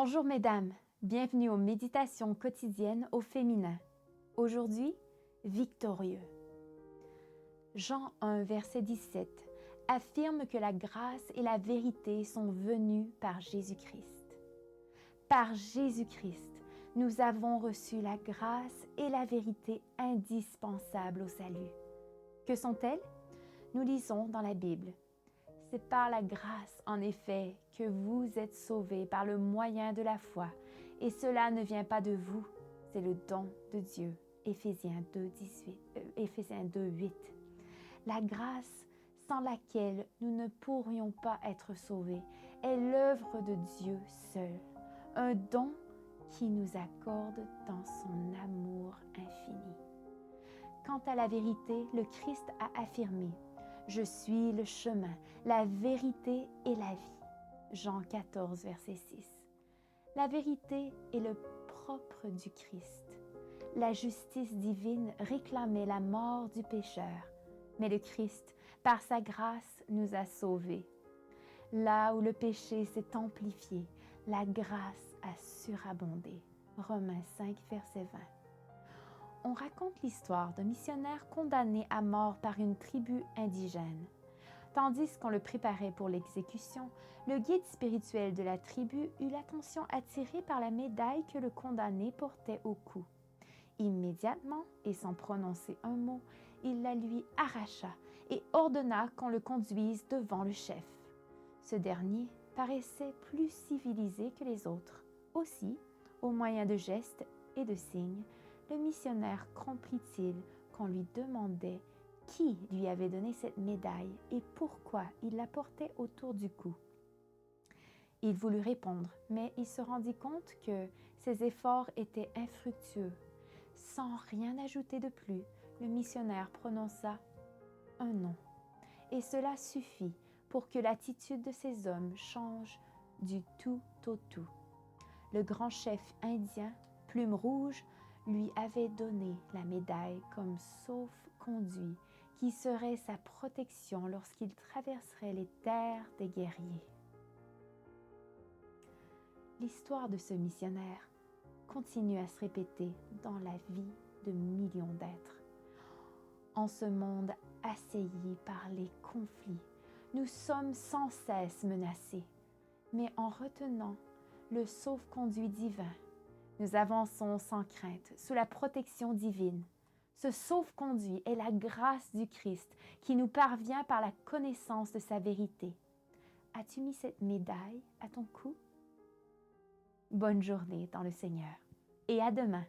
Bonjour mesdames, bienvenue aux méditations quotidiennes au féminin. Aujourd'hui, victorieux. Jean 1, verset 17 affirme que la grâce et la vérité sont venues par Jésus-Christ. Par Jésus-Christ, nous avons reçu la grâce et la vérité indispensables au salut. Que sont-elles? Nous lisons dans la Bible. C'est par la grâce, en effet, que vous êtes sauvés par le moyen de la foi, et cela ne vient pas de vous, c'est le don de Dieu. Éphésiens 2, 8. La grâce sans laquelle nous ne pourrions pas être sauvés est l'œuvre de Dieu seul, un don qui nous accorde dans son amour infini. Quant à la vérité, le Christ a affirmé « Je suis le chemin, la vérité et la vie ». Jean 14, verset 6. La vérité est le propre du Christ. La justice divine réclamait la mort du pécheur, mais le Christ, par sa grâce, nous a sauvés. Là où le péché s'est amplifié, la grâce a surabondé. Romains 5, verset 20. On raconte l'histoire d'un missionnaire condamné à mort par une tribu indigène. Tandis qu'on le préparait pour l'exécution, le guide spirituel de la tribu eut l'attention attirée par la médaille que le condamné portait au cou. Immédiatement, et sans prononcer un mot, il la lui arracha et ordonna qu'on le conduise devant le chef. Ce dernier paraissait plus civilisé que les autres. Aussi, au moyen de gestes et de signes, le missionnaire comprit-il qu'on lui demandait qui lui avait donné cette médaille et pourquoi il la portait autour du cou. Il voulut répondre, mais il se rendit compte que ses efforts étaient infructueux. Sans rien ajouter de plus, le missionnaire prononça un nom. Et cela suffit pour que l'attitude de ces hommes change du tout au tout. Le grand chef indien, Plume Rouge, lui avait donné la médaille comme sauf-conduit qui serait sa protection lorsqu'il traverserait les terres des guerriers. L'histoire de ce missionnaire continue à se répéter dans la vie de millions d'êtres. En ce monde assailli par les conflits, nous sommes sans cesse menacés, mais en retenant le sauf-conduit divin, nous avançons sans crainte, sous la protection divine. Ce sauf-conduit est la grâce du Christ qui nous parvient par la connaissance de sa vérité. As-tu mis cette médaille à ton cou? Bonne journée dans le Seigneur et à demain.